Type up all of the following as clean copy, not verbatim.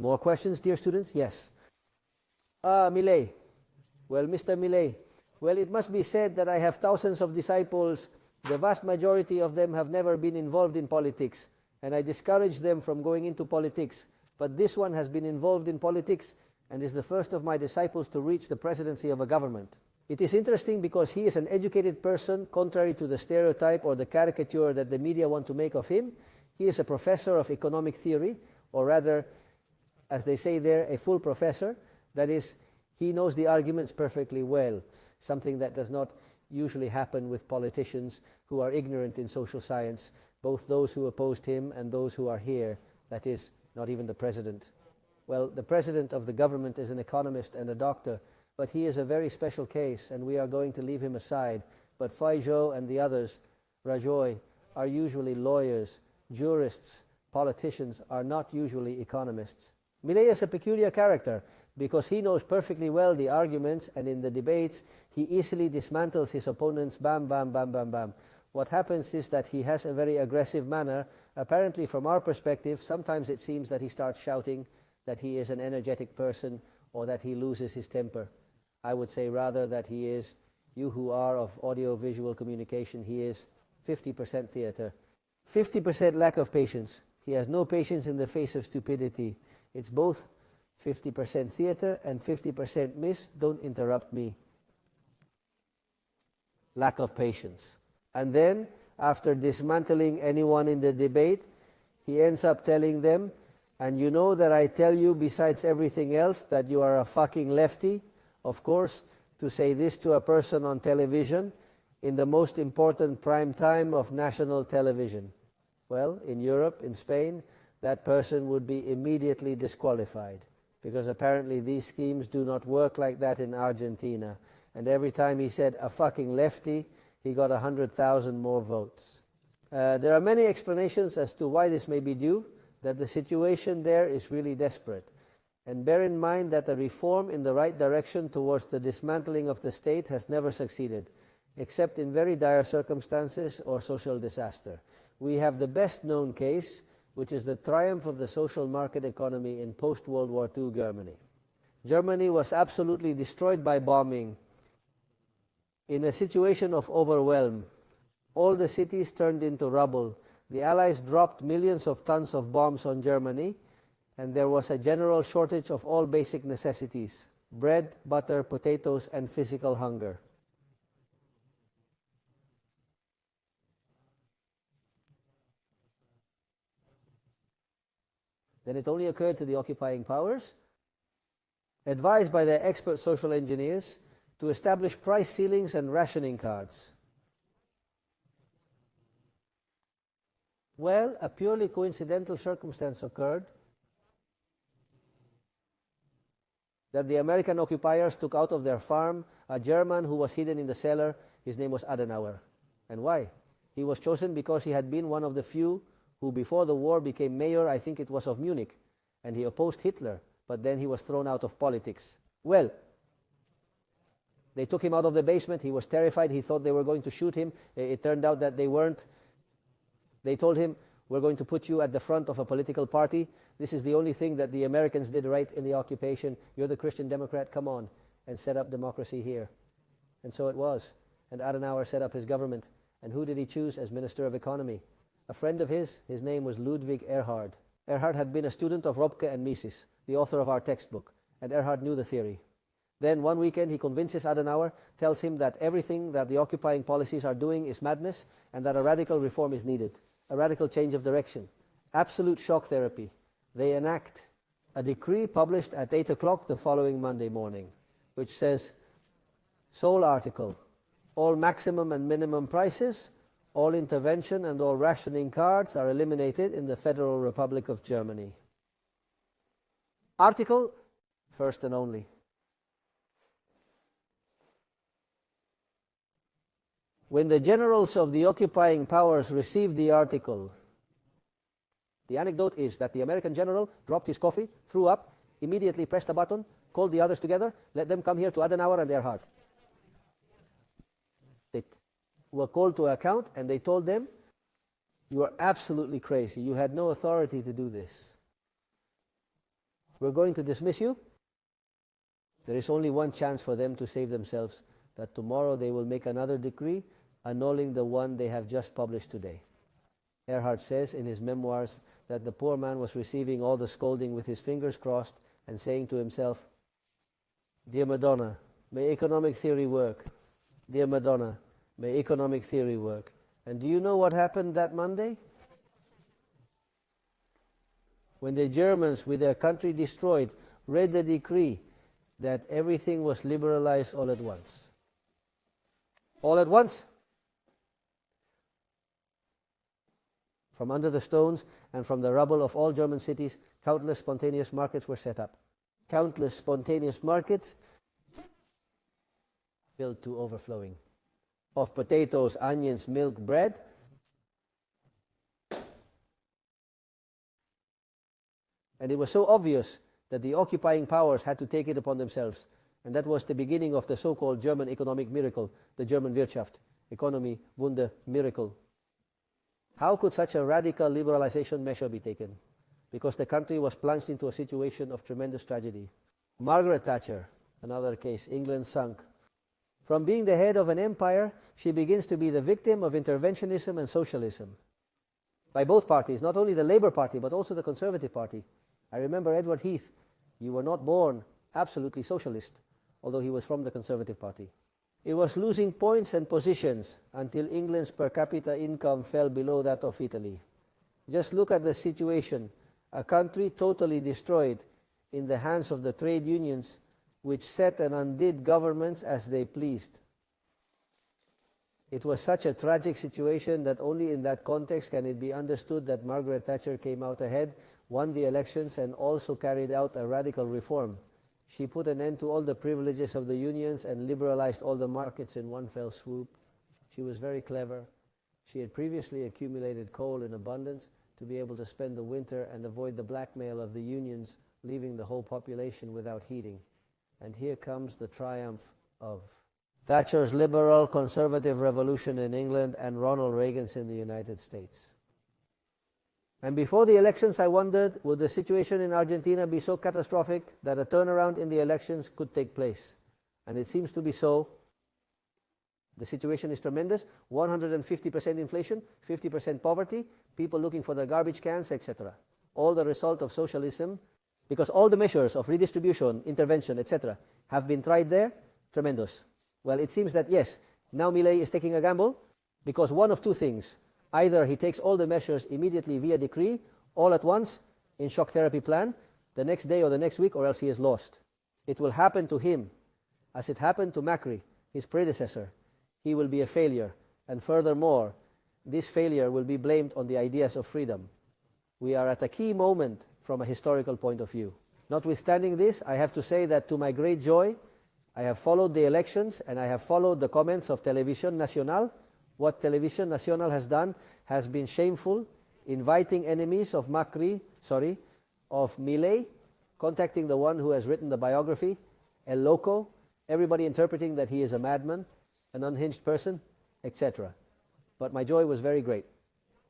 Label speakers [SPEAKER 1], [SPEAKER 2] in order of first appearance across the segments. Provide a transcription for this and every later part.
[SPEAKER 1] More questions, dear students? Yes. Milei. Well, Mr. Milei, well, it must be said that I have thousands of disciples. The vast majority of them have never been involved in politics, and I discourage them from going into politics. But this one has been involved in politics and is the first of my disciples to reach the presidency of a government. It is interesting because he is an educated person, contrary to the stereotype or the caricature that the media want to make of him. He is a professor of economic theory, or rather, as they say there, a full professor. That is, he knows the arguments perfectly well, something that does not usually happen with politicians who are ignorant in social science, both those who opposed him and those who are here, that is, not even the president. Well, the president of the government is an economist and a doctor, but he is a very special case, and we are going to leave him aside. But Faijo and the others, Rajoy, are usually lawyers, jurists. Politicians are not usually economists. Milei is a peculiar character because he knows perfectly well the arguments, and in the debates he easily dismantles his opponents, bam, bam, bam, bam, bam. What happens is that he has a very aggressive manner. Apparently, from our perspective, sometimes it seems that he starts shouting, that he is an energetic person, or that he loses his temper. I would say rather that he is, you who are of audio-visual communication, he is 50% theater, 50% lack of patience. He has no patience in the face of stupidity. It's both 50% theater and 50% miss, don't interrupt me. Lack of patience. And then, after dismantling anyone in the debate, he ends up telling them, and you know that I tell you, besides everything else, that you are a fucking lefty. Of course, to say this to a person on television in the most important prime time of national television. Well, in Europe, in Spain, that person would be immediately disqualified, because apparently these schemes do not work like that in Argentina. And every time he said a fucking lefty, he got 100,000 more votes. There are many explanations as to why this may be due, that the situation there is really desperate. And bear in mind that a reform in the right direction towards the dismantling of the state has never succeeded, except in very dire circumstances or social disaster. We have the best known case, which is the triumph of the social market economy in post-World War II Germany. Germany was absolutely destroyed by bombing. In a situation of overwhelm, all the cities turned into rubble. The Allies dropped millions of tons of bombs on Germany, and there was a general shortage of all basic necessities: bread, butter, potatoes, and physical hunger. Then it only occurred to the occupying powers, advised by their expert social engineers, to establish price ceilings and rationing cards. Well, a purely coincidental circumstance occurred that the American occupiers took out of their farm a German who was hidden in the cellar. His name was Adenauer. And why? He was chosen because he had been one of the few who before the war became mayor, I think it was of Munich, and he opposed Hitler, but then he was thrown out of politics. Well, they took him out of the basement. He was terrified. He thought they were going to shoot him. It turned out that they weren't. They told him, we're going to put you at the front of a political party. This is the only thing that the Americans did right in the occupation. You're the Christian Democrat, come on, and set up democracy here. And so it was. And Adenauer set up his government. And who did he choose as Minister of Economy? A friend of his name was Ludwig Erhard. Erhard had been a student of Robke and Mises, the author of our textbook, and Erhard knew the theory. Then one weekend he convinces Adenauer, tells him that everything that the occupying policies are doing is madness and that a radical reform is needed, a radical change of direction, absolute shock therapy. They enact a decree published at 8 o'clock the following Monday morning, which says, sole article, all maximum and minimum prices, all intervention and all rationing cards are eliminated in the Federal Republic of Germany. Article, first and only. When the generals of the occupying powers received the article, the anecdote is that the American general dropped his coffee, threw up, immediately pressed a button, called the others together, let them come here to Adenauer and Erhard. They were called to account and they told them, you are absolutely crazy. You had no authority to do this. we're going to dismiss you. There is only one chance for them to save themselves, that tomorrow they will make another decree annulling the one they have just published today. Erhard says in his memoirs that the poor man was receiving all the scolding with his fingers crossed and saying to himself, "Dear Madonna, may economic theory work. Dear Madonna, may economic theory work." And do you know what happened that Monday? When the Germans, with their country destroyed, read the decree that everything was liberalized all at once. All at once? From under the stones and from the rubble of all German cities, countless spontaneous markets were set up. Countless spontaneous markets filled to overflowing. Of potatoes, onions, milk, bread. And it was so obvious that the occupying powers had to take it upon themselves. And that was the beginning of the so-called German economic miracle, the German Wirtschaft, economy, Wunder, miracle. How could such a radical liberalization measure be taken? Because the country was plunged into a situation of tremendous tragedy. Margaret Thatcher, another case, England sunk. From being the head of an empire, she begins to be the victim of interventionism and socialism. By both parties, not only the Labour Party, but also the Conservative Party. I remember Edward Heath. You were not born absolutely socialist, although he was from the Conservative Party. It was losing points and positions until England's per capita income fell below that of Italy. Just look at the situation. A country totally destroyed in the hands of the trade unions, which set and undid governments as they pleased. It was such a tragic situation that only in that context can it be understood that Margaret Thatcher came out ahead, won the elections, and also carried out a radical reform. She put an end to all the privileges of the unions and liberalized all the markets in one fell swoop. She was very clever. She had previously accumulated coal in abundance to be able to spend the winter and avoid the blackmail of the unions, leaving the whole population without heating. And here comes the triumph of Thatcher's liberal conservative revolution in England and Ronald Reagan's in the United States. And before the elections, I wondered, would the situation in Argentina be so catastrophic that a turnaround in the elections could take place? And it seems to be so. The situation is tremendous. 150% inflation, 50% poverty, people looking for the garbage cans, etc. All the result of socialism, because all the measures of redistribution, intervention, etc. have been tried there. Tremendous. Well, it seems that yes, now Milei is taking a gamble, because one of two things. Either he takes all the measures immediately via decree, all at once, in shock therapy plan, the next day or the next week, or else he is lost. It will happen to him, as it happened to Macri, his predecessor. He will be a failure, and furthermore, this failure will be blamed on the ideas of freedom. We are at a key moment from a historical point of view. Notwithstanding this, I have to say that to my great joy, I have followed the elections and I have followed the comments of Televisión Nacional. What Televisión Nacional has done has been shameful, inviting enemies of of Milei, contacting the one who has written the biography, El Loco, everybody interpreting that he is a madman, an unhinged person, etc. But my joy was very great,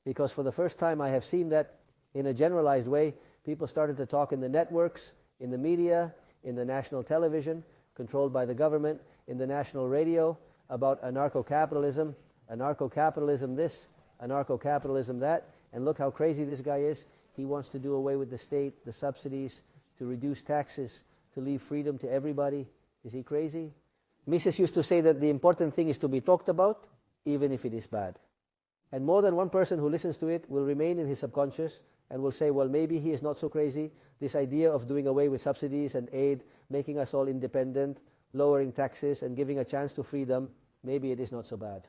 [SPEAKER 1] because for the first time I have seen that in a generalized way, people started to talk in the networks, in the media, in the national television, controlled by the government, in the national radio, about anarcho-capitalism, anarcho-capitalism this, anarcho-capitalism that, and look how crazy this guy is. He wants to do away with the state, the subsidies, to reduce taxes, to leave freedom to everybody. Is he crazy? Mises used to say that the important thing is to be talked about, even if it is bad. And more than one person who listens to it will remain in his subconscious and will say, well, maybe he is not so crazy. This idea of doing away with subsidies and aid, making us all independent, lowering taxes and giving a chance to freedom, maybe it is not so bad.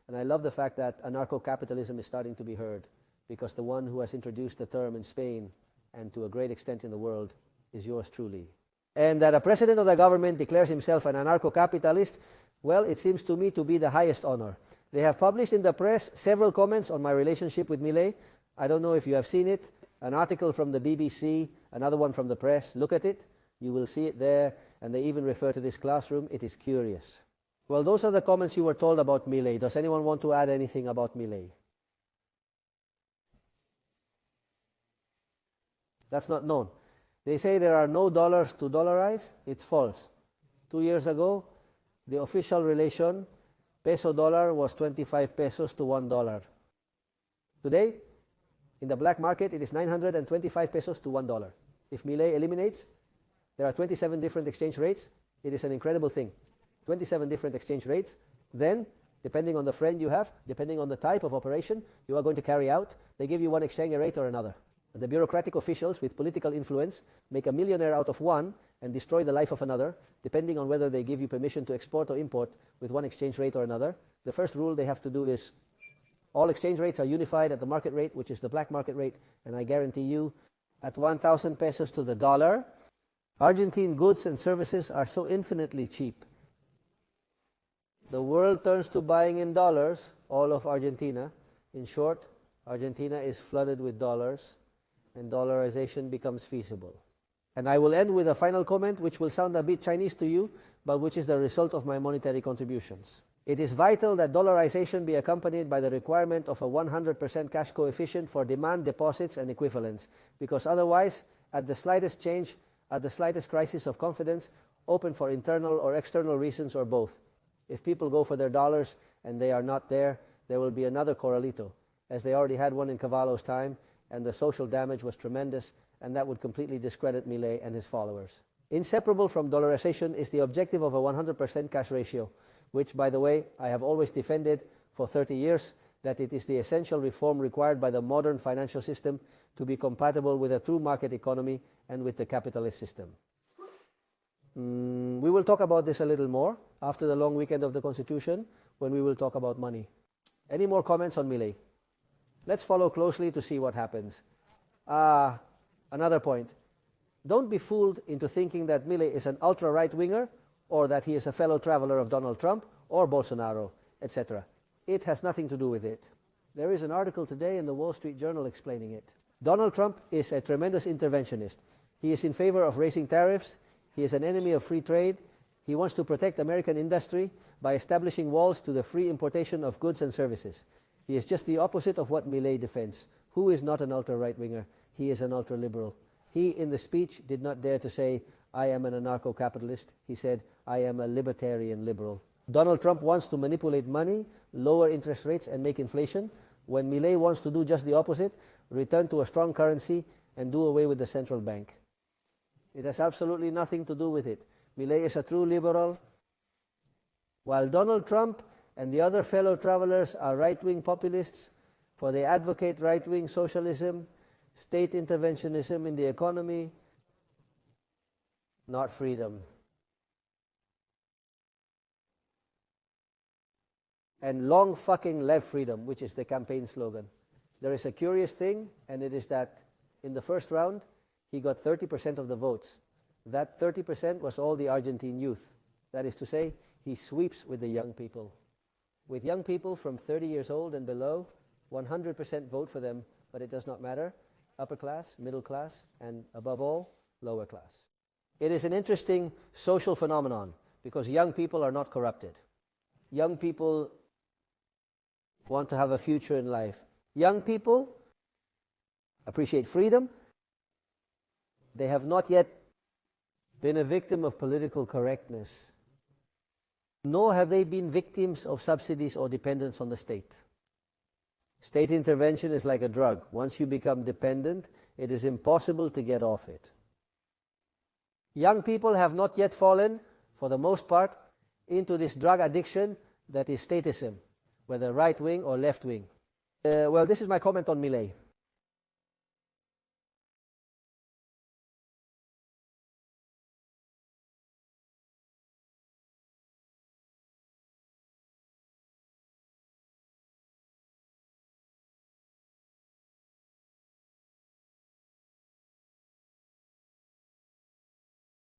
[SPEAKER 1] And I love the fact that anarcho-capitalism is starting to be heard, because the one who has introduced the term in Spain and to a great extent in the world is yours truly. And that a president of the government declares himself an anarcho-capitalist, well, it seems to me to be the highest honor. They have published in the press several comments on my relationship with Milei. I don't know if you have seen it. An article from the BBC, another one from the press. Look at it. You will see it there. And they even refer to this classroom. It is curious. Well, those are the comments you were told about Milei. Does anyone want to add anything about Milei? That's not known. They say there are no dollars to dollarize. It's false. 2 years ago, the official relation, peso dollar, was 25 pesos to $1. Today, in the black market, it is 925 pesos to $1. If Milei eliminates, there are 27 different exchange rates. It is an incredible thing. 27 different exchange rates. Then, depending on the friend you have, depending on the type of operation you are going to carry out, they give you one exchange rate or another. The bureaucratic officials with political influence make a millionaire out of one and destroy the life of another, depending on whether they give you permission to export or import with one exchange rate or another. The first rule they have to do is all exchange rates are unified at the market rate, which is the black market rate, and I guarantee you, at 1,000 pesos to the dollar, Argentine goods and services are so infinitely cheap. The world turns to buying in dollars, all of Argentina. In short, Argentina is flooded with dollars, and dollarization becomes feasible. And I will end with a final comment which will sound a bit Chinese to you, but which is the result of my monetary contributions. It is vital that dollarization be accompanied by the requirement of a 100% cash coefficient for demand, deposits, and equivalents, because otherwise, at the slightest change, at the slightest crisis of confidence, open for internal or external reasons or both. If people go for their dollars and they are not there, there will be another Corralito, as they already had one in Cavallo's time, and the social damage was tremendous, and that would completely discredit Milei and his followers. Inseparable from dollarization is the objective of a 100% cash ratio, which, by the way, I have always defended for 30 years, that it is the essential reform required by the modern financial system to be compatible with a true market economy and with the capitalist system. We will talk about this a little more after the long weekend of the Constitution, when we will talk about money. Any more comments on Milei? Let's follow closely to see what happens. Another point. Don't be fooled into thinking that Milei is an ultra-right-winger, or that he is a fellow traveler of Donald Trump or Bolsonaro, etc. It has nothing to do with it. There is an article today in the Wall Street Journal explaining it. Donald Trump is a tremendous interventionist. He is in favor of raising tariffs. He is an enemy of free trade. He wants to protect American industry by establishing walls to the free importation of goods and services. He is just the opposite of what Milei defends. Who is not an ultra-right-winger? He is an ultra-liberal. He, in the speech, did not dare to say, I am an anarcho-capitalist. He said, I am a libertarian liberal. Donald Trump wants to manipulate money, lower interest rates, and make inflation, when Milei wants to do just the opposite, return to a strong currency and do away with the central bank. It has absolutely nothing to do with it. Milei is a true liberal, while Donald Trump and the other fellow travelers are right-wing populists, for they advocate right-wing socialism, state interventionism in the economy, not freedom. And long fucking left freedom, which is the campaign slogan. There is a curious thing, and it is that in the first round, he got 30% of the votes. That 30% was all the Argentine youth. That is to say, he sweeps with the young people. With young people from 30 years old and below, 100% vote for them, but it does not matter. Upper class, middle class, and above all, lower class. It is an interesting social phenomenon because young people are not corrupted. Young people want to have a future in life. Young people appreciate freedom. They have not yet been a victim of political correctness, nor have they been victims of subsidies or dependence on the state. State intervention is like a drug. Once you become dependent, it is impossible to get off it. Young people have not yet fallen, for the most part, into this drug addiction that is statism, whether right-wing or left-wing. Well, this is my comment on Milei.